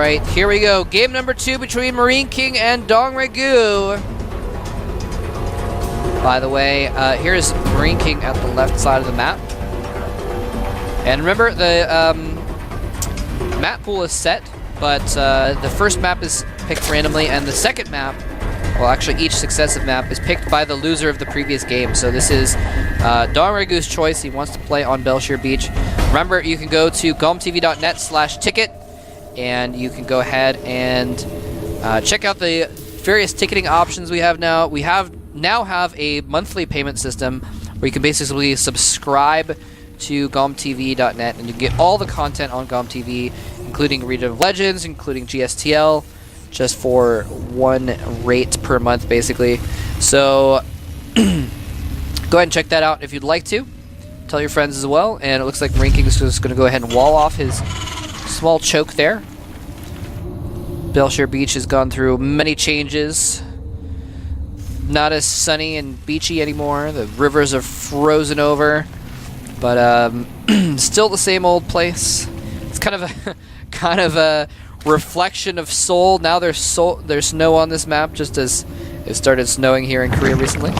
Alright, here we go. Game number 2 between MarineKing and DongRaeGu. By the way, here's MarineKing at the left side of the map. And remember, the map pool is set, but the first map is picked randomly, and the second map, well, actually each successive map, is picked by the loser of the previous game. So this is DongRaeGu's choice. He wants to play on Belshire Beach. Remember, you can go to GOMTV.net/ticket, and you can go ahead and check out the various ticketing options we have now. We now have a monthly payment system where you can basically subscribe to GOMTV.net, and you can get all the content on GOMTV, including Region of Legends, including GSTL, just for one rate per month, basically. So go ahead and check that out if you'd like to. Tell your friends as well. And it looks like MarineKing is just going to go ahead and wall off his small choke there. Belshire Beach has gone through many changes. Not as sunny and beachy anymore. The rivers are frozen over, but still the same old place. It's kind of a reflection of Seoul. Now there's snow on this map, just as it started snowing here in Korea recently.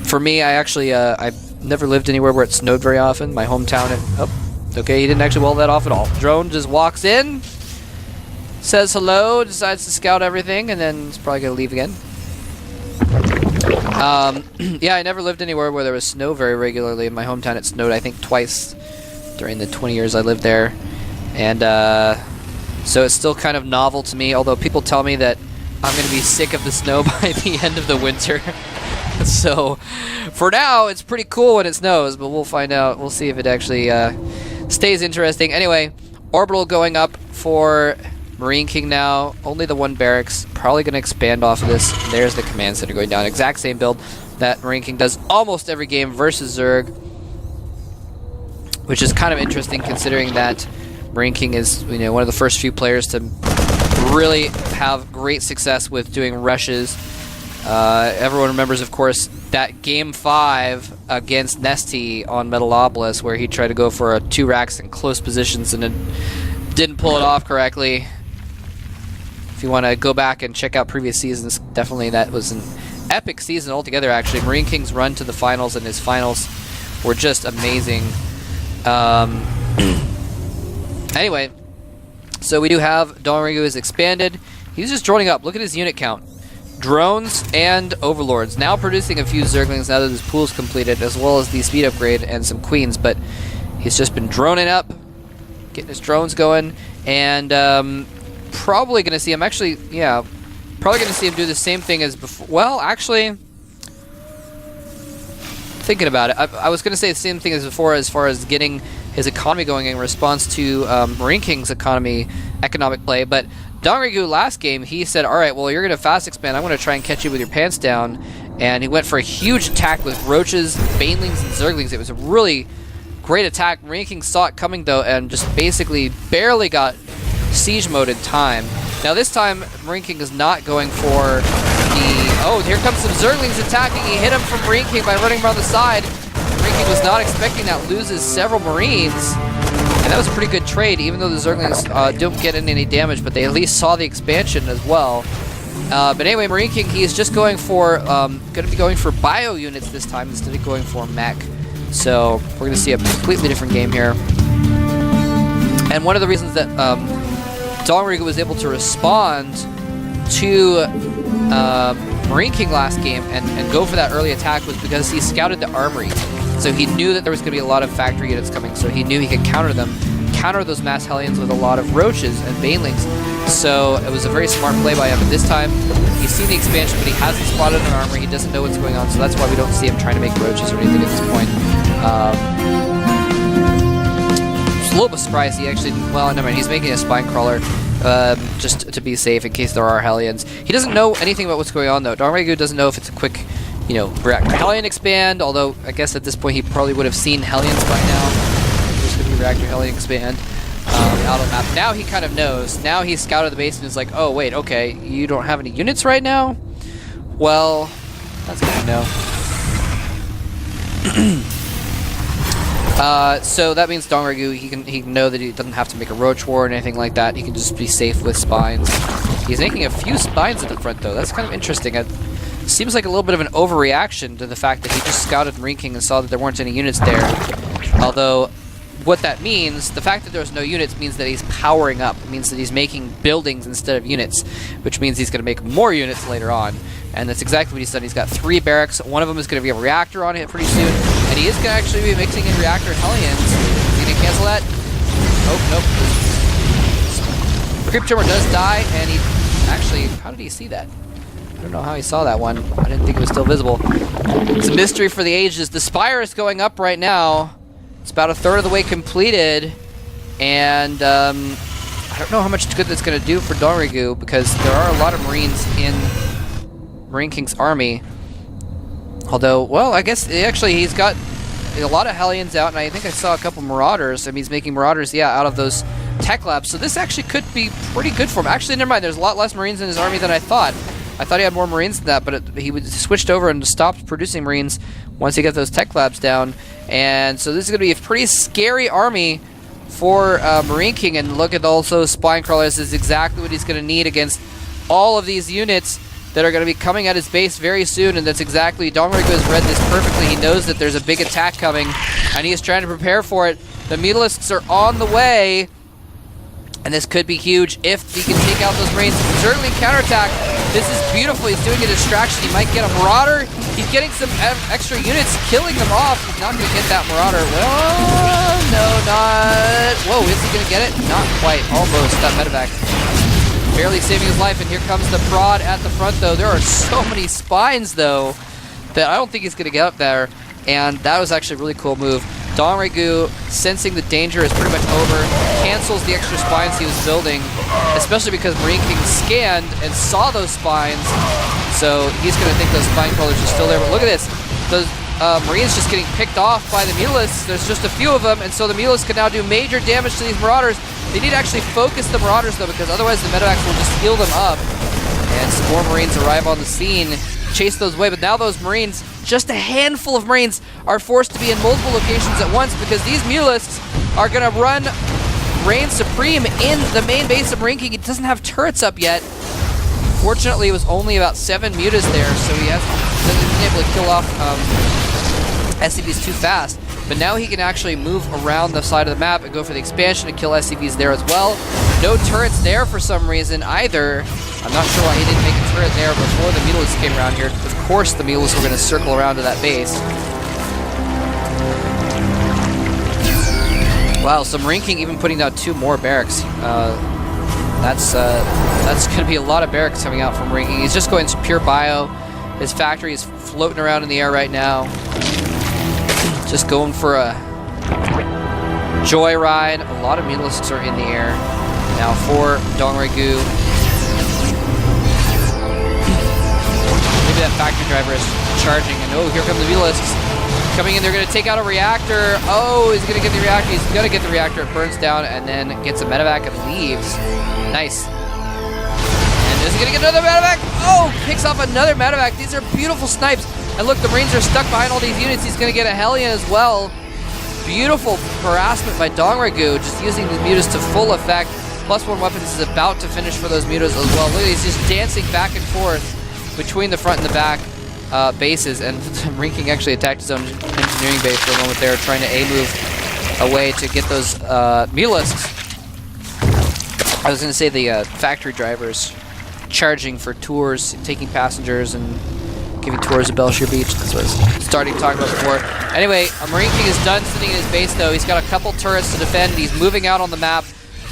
For me, I've never lived anywhere where it snowed very often. My hometown, okay, he didn't actually wall that off at all. Drone just walks in, says hello, decides to scout everything, and then it's probably gonna leave again. Yeah, I never lived anywhere where there was snow very regularly. In my hometown, it snowed, I think, twice during the 20 years I lived there. And so it's still kind of novel to me, although people tell me that I'm going to be sick of the snow by the end of the winter. So for now, it's pretty cool when it snows, but we'll find out. We'll see if it actually stays interesting. Anyway, orbital going up for MarineKing now. Only the one barracks. Probably going to expand off of this. There's the command center going down. Exact same build that MarineKing does almost every game versus Zerg, which is kind of interesting considering that MarineKing is, one of the first few players to really have great success with doing rushes. Everyone remembers, of course, that Game 5 against Nesty on Metalopolis, where he tried to go for 2 racks in close positions and it didn't pull it off correctly. If you want to go back and check out previous seasons, definitely that was an epic season altogether, actually. MarineKing's run to the finals and his finals were just amazing. Anyway, so we do have DongRaeGu is expanded. He's just droning up. Look at his unit count. Drones and overlords. Now producing a few Zerglings now that his pool's completed, as well as the speed upgrade and some queens, but he's just been droning up, getting his drones going, and probably going to see him actually, yeah, probably going to see him do the same thing as before. Well, actually, thinking about it, I was going to say the same thing as before as far as getting his economy going in response to MarineKing's economic play, but DongRaeGu last game, he said, alright, well, you're going to fast expand, I'm going to try and catch you with your pants down, and he went for a huge attack with roaches, banelings, and zerglings. It was a really great attack. MarineKing saw it coming, though, and just basically barely got siege mode in time. Now this time, MarineKing is not going for the... Oh, here comes some zerglings attacking. He hit him from MarineKing by running around the side. MarineKing was not expecting that, loses several Marines. And that was a pretty good trade, even though the Zerglings don't get in any damage, but they at least saw the expansion as well. But anyway, MarineKing, he is just going for, going to be going for bio units this time instead of going for mech. So we're going to see a completely different game here. And one of the reasons that DongRaeGu was able to respond to MarineKing last game and go for that early attack was because he scouted the armory. So he knew that there was going to be a lot of factory units coming, so he knew he could counter them, counter those mass hellions with a lot of roaches and banelings. So it was a very smart play by him. But this time, he's seen the expansion, but he hasn't spotted an armory. He doesn't know what's going on, so that's why we don't see him trying to make roaches or anything at this point. Just a little bit surprised he actually, well, never mind, he's making a spine crawler just to be safe in case there are hellions. He doesn't know anything about what's going on, though. DongRaeGu doesn't know if it's a quick, reactor Hellion expand, although I guess at this point he probably would have seen Hellions by now. There's going to be reactor Hellion expand out on the map. Now he kind of knows. Now he's scouted the base and is like, oh wait, okay, you don't have any units right now? Well, that's good to know. So that means DongRaeGu, he can know that he doesn't have to make a roach war or anything like that. He can just be safe with spines. He's making a few spines at the front, though. That's kind of interesting. It seems like a little bit of an overreaction to the fact that he just scouted MarineKing and saw that there weren't any units there. Although, what that means, the fact that there's no units means that he's powering up. It means that he's making buildings instead of units, which means he's going to make more units later on. And that's exactly what he's done. He's got 3 barracks. One of them is going to be a reactor on it pretty soon. And he is going to actually be mixing in reactor Hellions. Is he going to cancel that? Oh, nope. Creep Trimmer does die, and he... Actually, how did he see that? I don't know how he saw that one. I didn't think it was still visible. It's a mystery for the ages. The Spire is going up right now. It's about 1/3 of the way completed. And I don't know how much good that's going to do for DongRaeGu, because there are a lot of Marines in MarineKing's army. Although, well, I guess actually he's got a lot of Hellions out, and I think I saw a couple Marauders. I mean, he's making Marauders, yeah, out of those tech labs. So this actually could be pretty good for him. Actually, never mind. There's a lot less Marines in his army than I thought. I thought he had more Marines than that, but he switched over and stopped producing Marines once he got those tech labs down. And so this is going to be a pretty scary army for MarineKing. And look at all those spine crawlers. This is exactly what he's going to need against all of these units that are going to be coming at his base very soon. And that's exactly, DongRaeGu has read this perfectly. He knows that there's a big attack coming, and he is trying to prepare for it. The Mutalisks are on the way, and this could be huge if he can take out those Marines. Certainly counterattack. This is beautiful. He's doing a distraction. He might get a Marauder. He's getting some extra units, killing them off. He's not going to get that Marauder. Well, no, not... Whoa, is he going to get it? Not quite. Almost. That medevac. Barely saving his life, and here comes the prod at the front, though. There are so many spines, though, that I don't think he's going to get up there. And that was actually a really cool move. DongRaeGu, sensing the danger is pretty much over, cancels the extra spines he was building, especially because MarineKing scanned and saw those spines, so he's going to think those spine crawlers are still there. But look at this. Those Marines just getting picked off by the Mutalisks. There's just a few of them, and so the Mutalisks can now do major damage to these Marauders. They need to actually focus the Marauders, though, because otherwise the medevacs will just heal them up. And some more Marines arrive on the scene, chase those away, but now those Marines, just a handful of Marines, are forced to be in multiple locations at once because these Mutalisks are going to run reign supreme in the main base of MarineKing. It doesn't have turrets up yet. Fortunately, it was only about 7 mutas there, so he hasn't been able to kill off SCVs too fast. But now he can actually move around the side of the map and go for the expansion and kill SCVs there as well. No turrets there for some reason either. I'm not sure why he didn't make a turret there before the Mutalisks came around here. Of course the Mutalisks were going to circle around to that base. Wow, so MarineKing even putting down 2 more barracks. That's going to be a lot of barracks coming out from MarineKing. He's just going pure bio. His factory is floating around in the air right now. Just going for a joyride. A lot of Mutalisks are in the air. Now for DongRaeGu. Maybe that factory driver is charging. And oh, here come the Mutalisks. Coming in, they're going to take out a reactor. Oh, he's going to get the reactor. He's going to get the reactor. It burns down and then gets a medevac and leaves. Nice. And is he going to get another medevac? Oh, picks off another medevac. These are beautiful snipes. And look, the Marines are stuck behind all these units. He's going to get a Hellion as well. Beautiful harassment by DongRaeGu, just using the mutas to full effect. +1 weapons is about to finish for those mutas as well. Look, he's just dancing back and forth between the front and the back bases. And MarineKing actually attacked his own engineering base for a moment there, trying to A-move away to get those Mutalisks. I was going to say the factory drivers charging for tours, taking passengers, and giving tours of Belshire Beach. That's what I was starting to talk about before. Anyway, MarineKing is done sitting in his base, though. He's got a couple turrets to defend. He's moving out on the map.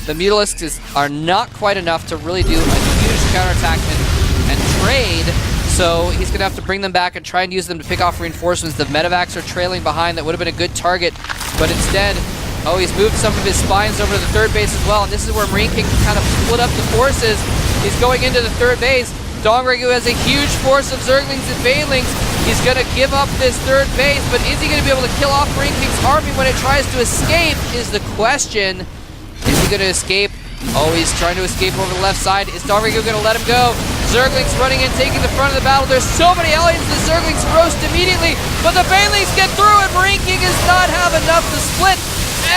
The Mutalisks are not quite enough to really do a huge counterattack and trade, so he's going to have to bring them back and try and use them to pick off reinforcements. The medevacs are trailing behind. That would have been a good target, but instead, oh, he's moved some of his spines over to the 3rd base as well, and this is where MarineKing kind of split up the forces. He's going into the 3rd base. DongRaeGu has a huge force of Zerglings and Banelings. He's going to give up this 3rd base, but is he going to be able to kill off MarineKing's army when it tries to escape is the question. Is he going to escape? Oh, he's trying to escape over the left side. Is DongRaeGu going to let him go? Zerglings running in, taking the front of the battle. There's so many aliens, the Zerglings roast immediately, but the Banelings get through, and MarineKing does not have enough to split.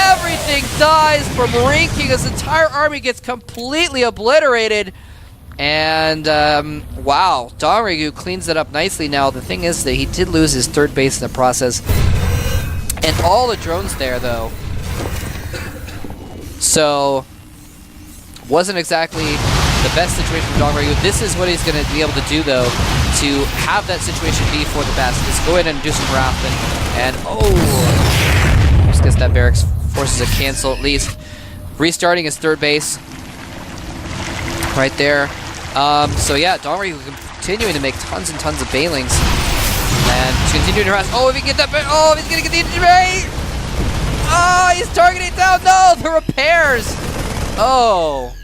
Everything dies for MarineKing. His entire army gets completely obliterated. And, wow, DongRaeGu cleans it up nicely now. The thing is that he did lose his third base in the process. And all the drones there, though. So, wasn't exactly the best situation for DongRaeGu. This is what he's going to be able to do, though, to have that situation be for the best. Is go in and do some rafting. And, oh, just gets that barracks, forces a cancel at least. Restarting his third base. Right there. So yeah, DongRaeGu continuing to make tons and tons of Banelings. And continuing to harass. Oh, if he can get that, oh, he's gonna get the injury! Oh, he's targeting down. No, the repairs! Oh,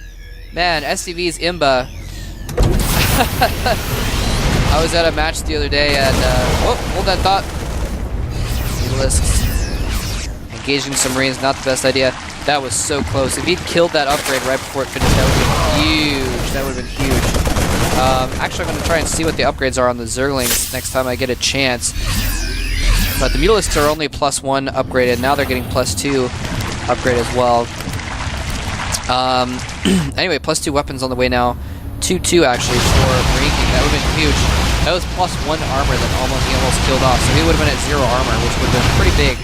man, SCV's Imba. I was at a match the other day and, oh, hold that thought. Mutalisks. Engaging some Marines, not the best idea. That was so close. If he'd killed that upgrade right before it finished, that would have been huge. That would have been huge. Actually, I'm going to try and see what the upgrades are on the Zerglings next time I get a chance. But the Mutalisks are only +1 upgraded. Now they're getting +2 upgrade as well. Anyway, +2 weapons on the way now. 2-2 actually for MarineKing. That would have been huge. That was +1 armor that he almost killed off. So he would have been at 0 armor, which would have been pretty big.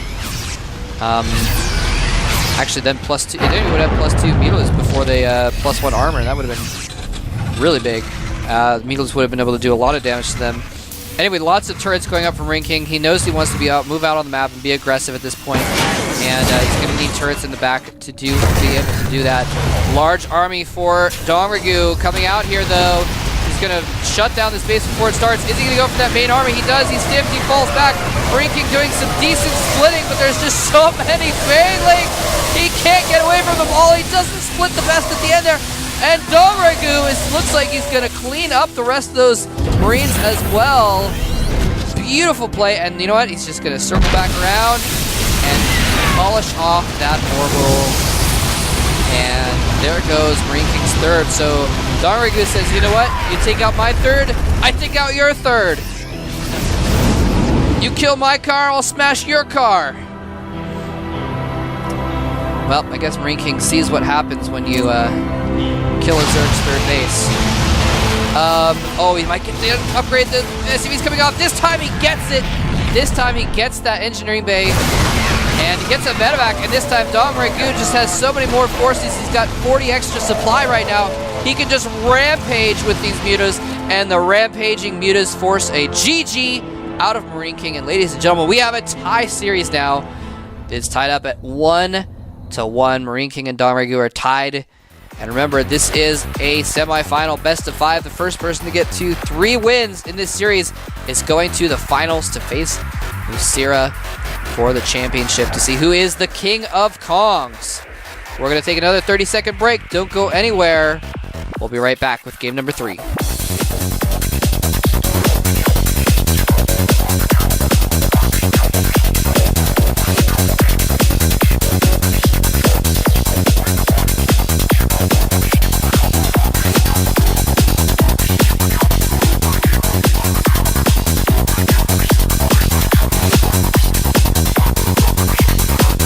Actually, then +2. They would have +2 Mutalisks before they +1 armor. That would have been really big. Mutalisks would have been able to do a lot of damage to them. Anyway, lots of turrets going up from MarineKing. He knows he wants to move out on the map and be aggressive at this point. And he's going to need turrets in the back to be able to do that. Large army for DongRaeGu coming out here, though. He's going to shut down this base before it starts. Is he going to go for that main army? He does. He's stiffed. He falls back. MarineKing doing some decent splitting, but there's just so many Banelings. He can't get away from them all. He doesn't split the best at the end there. And DongRaeGu looks like he's going to clean up the rest of those Marines as well. Beautiful play. And you know what? He's just going to circle back around and polish off that orbital. And there goes MarineKing's third. So DongRaeGu says, you know what? You take out my third, I take out your third. You kill my car, I'll smash your car. Well, I guess MarineKing sees what happens when you kill a Zerg's third base. Oh, he might get to upgrade. The SCV's coming off. This time he gets it. This time he gets that engineering bay. And he gets a medevac. And this time DongRaeGu just has so many more forces. He's got 40 extra supply right now. He can just rampage with these mutas. And the rampaging mutas force a GG out of MarineKing. And ladies and gentlemen, we have a tie series now. It's tied up at 1-1. MarineKing and DongRaeGu are tied. And remember, this is a semifinal best of 5. The first person to get to 3 wins in this series is going to the finals to face Lucira for the championship to see who is the King of Kongs. We're going to take another 30-second break. Don't go anywhere. We'll be right back with game number 3.